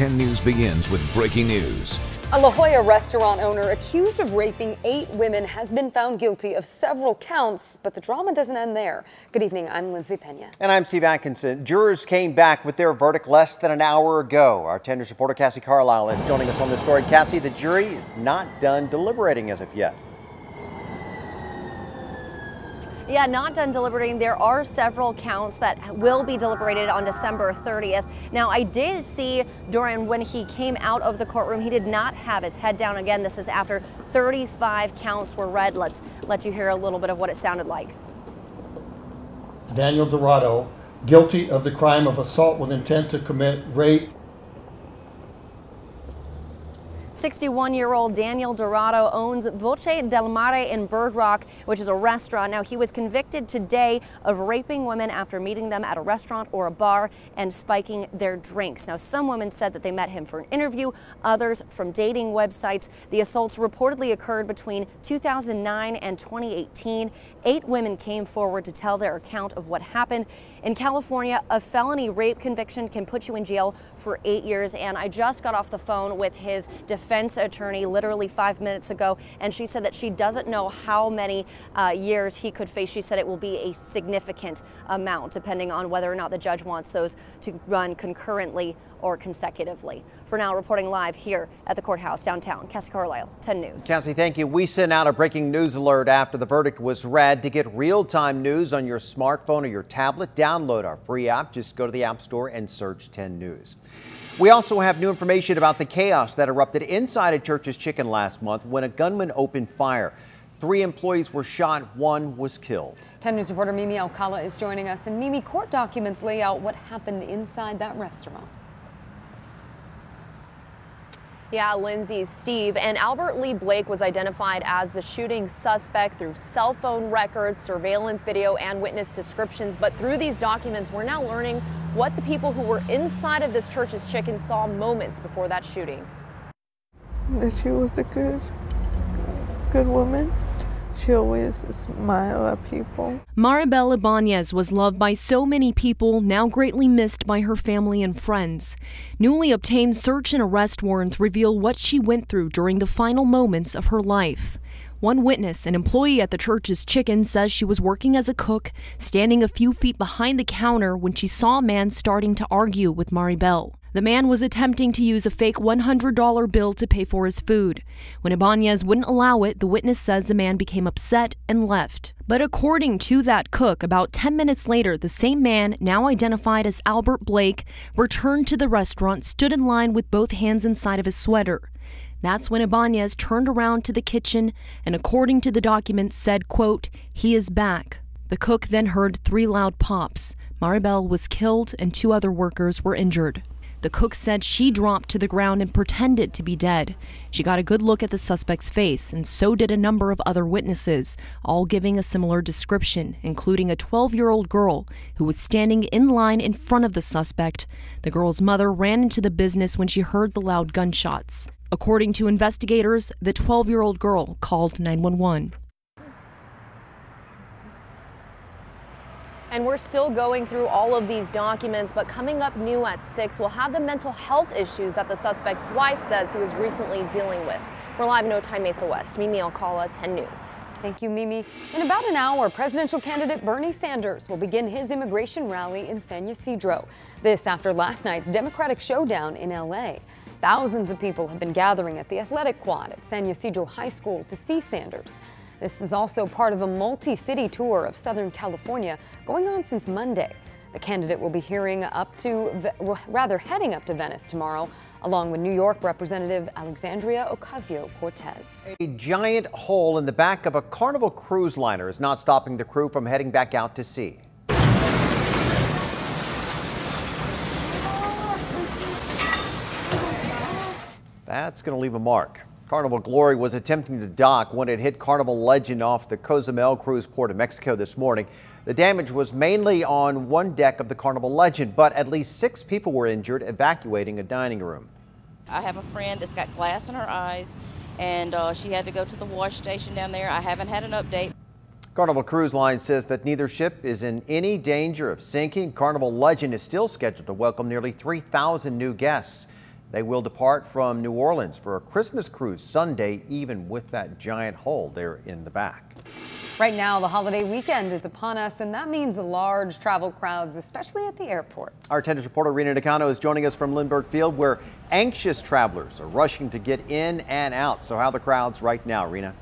10 News begins with breaking news. A La Jolla restaurant owner accused of raping 8 women has been found guilty of several counts, but the drama doesn't end there. Good evening, I'm Lindsay Pena. And I'm Steve Atkinson. Jurors came back with their verdict less than an hour ago. Our 10 News reporter Cassie Carlisle is joining us on this story. Cassie, the jury is not done deliberating as of yet. Yeah, not done deliberating. There are several counts that will be deliberated on December 30th. Now, I did see during when he came out of the courtroom, he did not have his head down. Again, this is after 35 counts were read. Let's let you hear a little bit of what it sounded like. Daniel Dorado, guilty of the crime of assault with intent to commit rape. 61-year-old Daniel Dorado owns Voce del Mare in Bird Rock, which is a restaurant. Now, he was convicted today of raping women after meeting them at a restaurant or a bar and spiking their drinks. Now, some women said that they met him for an interview, others from dating websites. The assaults reportedly occurred between 2009 and 2018. 8 women came forward to tell their account of what happened. In California, a felony rape conviction can put you in jail for 8 years, and I just got off the phone with his defense attorney literally 5 minutes ago, and she said that she doesn't know how many years he could face. She said it will be a significant amount, depending on whether or not the judge wants those to run concurrently or consecutively. For now, reporting live here at the courthouse downtown, Cassie Carlisle, 10 News. Cassie, thank you. We sent out a breaking news alert after the verdict was read. To get real-time news on your smartphone or your tablet, download our free app. Just go to the App Store and search 10 News. We also have new information about the chaos that erupted inside a Church's Chicken last month when a gunman opened fire. 3 employees were shot, 1 was killed. 10 News reporter Mimi Alcala is joining us. And Mimi, court documents lay out what happened inside that restaurant. Yeah, Lindsay, Steve, and Albert Lee Blake was identified as the shooting suspect through cell phone records, surveillance video, and witness descriptions. But through these documents, we're now learning what the people who were inside of this Church's Chicken saw moments before that shooting. That she was a good woman. She always smiled at people. Maribel Ibanez was loved by so many people, now greatly missed by her family and friends. Newly obtained search and arrest warrants reveal what she went through during the final moments of her life. One witness, an employee at the Church's Chicken, says she was working as a cook, standing a few feet behind the counter when she saw a man starting to argue with Maribel. The man was attempting to use a fake $100 bill to pay for his food. When Ibanez wouldn't allow it, the witness says the man became upset and left. But according to that cook, about 10 minutes later, the same man, now identified as Albert Blake, returned to the restaurant, stood in line with both hands inside of his sweater. That's when Ibanez turned around to the kitchen and, according to the documents, said, quote, "He is back." The cook then heard 3 loud pops. Maribel was killed and 2 other workers were injured. The cook said she dropped to the ground and pretended to be dead. She got a good look at the suspect's face, and so did a number of other witnesses, all giving a similar description, including a 12-year-old girl who was standing in line in front of the suspect. The girl's mother ran into the business when she heard the loud gunshots. According to investigators, the 12-year-old girl called 911. And we're still going through all of these documents, but coming up new at 6, we'll have the mental health issues that the suspect's wife says he was recently dealing with. We're live in Otay Mesa West. Mimi Alcala, 10 News. Thank you, Mimi. In about an hour, presidential candidate Bernie Sanders will begin his immigration rally in San Ysidro. This after last night's Democratic showdown in L.A. Thousands of people have been gathering at the Athletic Quad at San Ysidro High School to see Sanders. This is also part of a multi-city tour of Southern California going on since Monday. The candidate will be heading up to Venice tomorrow, along with New York Representative Alexandria Ocasio-Cortez. A giant hole in the back of a Carnival cruise liner is not stopping the crew from heading back out to sea. That's going to leave a mark. Carnival Glory was attempting to dock when it hit Carnival Legend off the Cozumel cruise port of Mexico this morning. The damage was mainly on one deck of the Carnival Legend, but at least 6 people were injured evacuating a dining room. I have a friend that's got glass in her eyes, and she had to go to the wash station down there. I haven't had an update. Carnival Cruise Line says that neither ship is in any danger of sinking. Carnival Legend is still scheduled to welcome nearly 3,000 new guests. They will depart from New Orleans for a Christmas cruise Sunday, even with that giant hole there in the back. Right now, the holiday weekend is upon us, and that means large travel crowds, especially at the airports. Our 10 News reporter Rena Nakano is joining us from Lindbergh Field, where anxious travelers are rushing to get in and out. So how are the crowds right now, Rena?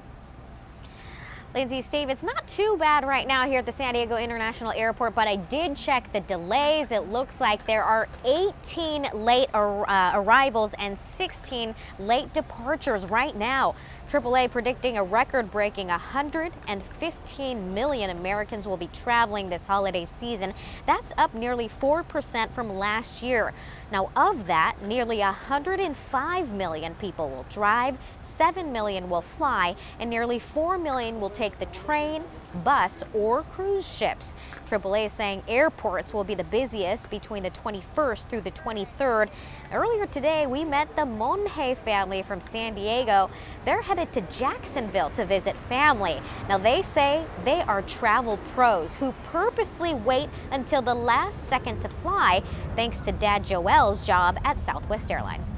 Lindsay, Steve, it's not too bad right now here at the San Diego International Airport, but I did check the delays. It looks like there are 18 late arrivals and 16 late departures right now. AAA predicting a record-breaking 115 million Americans will be traveling this holiday season. That's up nearly 4% from last year. Now, of that, nearly 105 million people will drive, 7 million will fly, and nearly 4 million will take the train, bus, or cruise ships. AAA is saying airports will be the busiest between the 21st through the 23rd. Earlier today, we met the Monje family from San Diego. They're headed to Jacksonville to visit family. Now, they say they are travel pros who purposely wait until the last second to fly, thanks to Dad Joel's job at Southwest Airlines.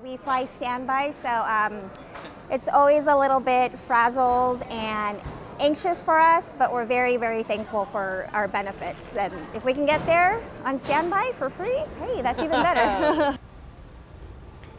We fly standby, so it's always a little bit frazzled and anxious for us, but we're very, very thankful for our benefits. And if we can get there on standby for free, hey, that's even better.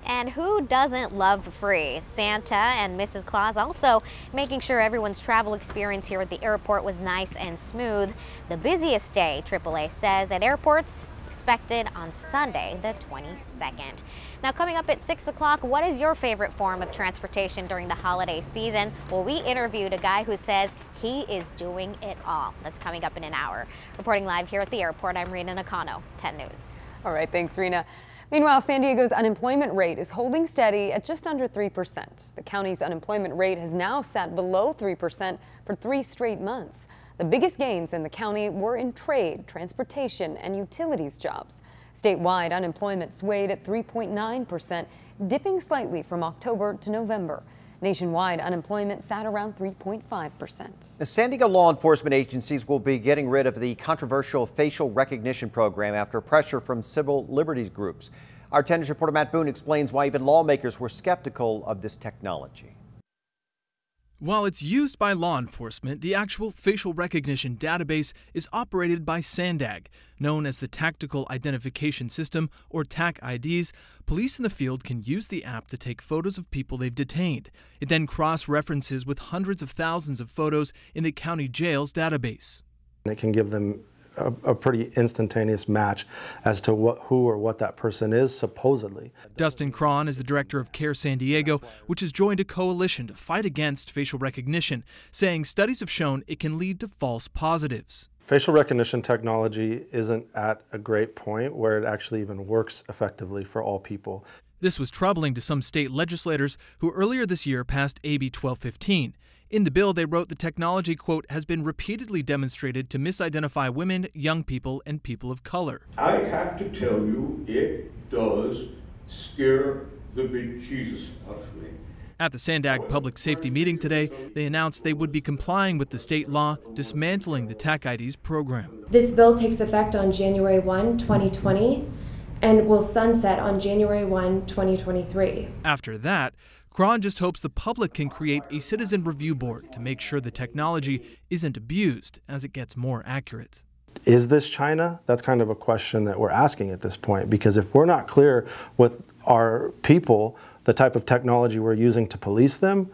And who doesn't love free? Santa and Mrs. Claus also making sure everyone's travel experience here at the airport was nice and smooth. The busiest day, AAA says, at airports expected on Sunday, the 22nd. Now, coming up at 6 o'clock, what is your favorite form of transportation during the holiday season? Well, we interviewed a guy who says he is doing it all. That's coming up in an hour. Reporting live here at the airport, I'm Rena Nakano, 10 News. All right, thanks, Rena. Meanwhile, San Diego's unemployment rate is holding steady at just under 3%. The county's unemployment rate has now sat below 3% for 3 straight months. The biggest gains in the county were in trade, transportation, and utilities jobs. Statewide unemployment swayed at 3.9%, dipping slightly from October to November. Nationwide unemployment sat around 3.5%. The San Diego law enforcement agencies will be getting rid of the controversial facial recognition program after pressure from civil liberties groups. Our 10 News reporter Matt Boone explains why even lawmakers were skeptical of this technology. While it's used by law enforcement, the actual facial recognition database is operated by SANDAG, known as the Tactical Identification System, or TAC-IDs. Police in the field can use the app to take photos of people they've detained. It then cross-references with hundreds of thousands of photos in the county jail's database. It can give them a pretty instantaneous match as to who or what that person is, supposedly. Dustin Cron is the director of CARE San Diego, which has joined a coalition to fight against facial recognition, saying studies have shown it can lead to false positives. Facial recognition technology isn't at a great point where it actually even works effectively for all people. This was troubling to some state legislators who earlier this year passed AB 1215. In the bill, they wrote the technology, quote, has been repeatedly demonstrated to misidentify women, young people, and people of color. I have to tell you, it does scare the bejesus out of me. At the SANDAG public safety meeting today, they announced they would be complying with the state law, dismantling the TAC-IDs program. This bill takes effect on January 1, 2020, and will sunset on January 1, 2023. After that, Cron just hopes the public can create a citizen review board to make sure the technology isn't abused as it gets more accurate. Is this China? That's kind of a question that we're asking at this point, because if we're not clear with our people the type of technology we're using to police them,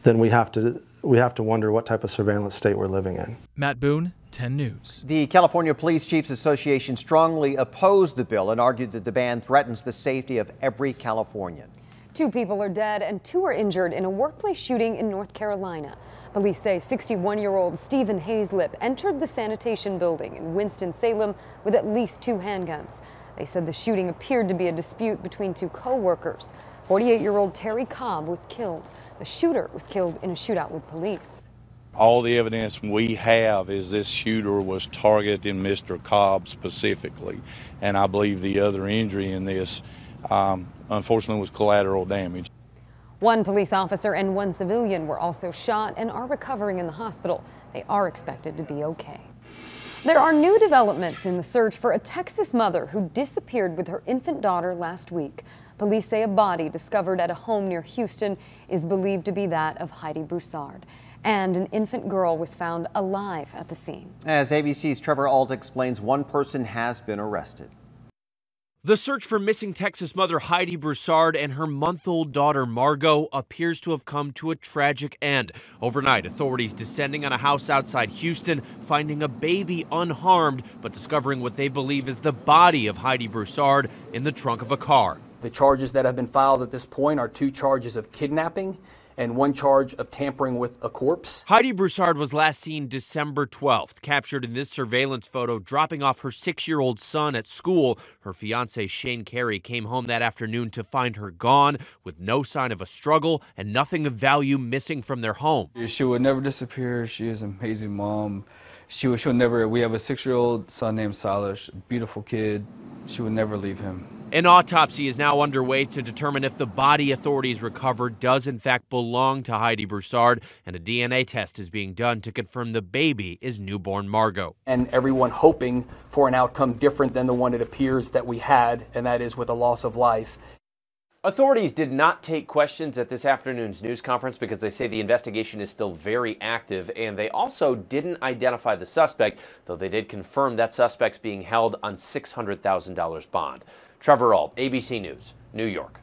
then we have to wonder what type of surveillance state we're living in. Matt Boone, 10 News. The California Police Chiefs Association strongly opposed the bill and argued that the ban threatens the safety of every Californian. 2 people are dead and 2 are injured in a workplace shooting in North Carolina. Police say 61-year-old Stephen Hazlip entered the sanitation building in Winston-Salem with at least 2 handguns. They said the shooting appeared to be a dispute between 2 co-workers. 48-year-old Terry Cobb was killed. The shooter was killed in a shootout with police. All the evidence we have is this shooter was targeting Mr. Cobb specifically, and I believe the other injury in this unfortunately was collateral damage. 1 police officer and 1 civilian were also shot and are recovering in the hospital. They are expected to be okay. There are new developments in the search for a Texas mother who disappeared with her infant daughter last week. Police say a body discovered at a home near Houston is believed to be that of Heidi Broussard. And an infant girl was found alive at the scene. As ABC's Trevor Ault explains, one person has been arrested. The search for missing Texas mother Heidi Broussard and her month-old daughter Margot appears to have come to a tragic end. Overnight, authorities descending on a house outside Houston, finding a baby unharmed, but discovering what they believe is the body of Heidi Broussard in the trunk of a car. The charges that have been filed at this point are 2 charges of kidnapping and 1 charge of tampering with a corpse. Heidi Broussard was last seen December 12th, captured in this surveillance photo dropping off her 6-year-old son at school. Her fiancé Shane Carey came home that afternoon to find her gone with no sign of a struggle and nothing of value missing from their home. She would never disappear. She is an amazing mom. She would never, we have a 6-year-old son named Silas, beautiful kid. She would never leave him. An autopsy is now underway to determine if the body authorities recovered does in fact belong to Heidi Broussard, and a DNA test is being done to confirm the baby is newborn Margot. And everyone hoping for an outcome different than the one it appears that we had, and that is with a loss of life. Authorities did not take questions at this afternoon's news conference because they say the investigation is still very active, and they also didn't identify the suspect, though they did confirm that suspect's being held on $600,000 bond. Trevor Ault, ABC News, New York.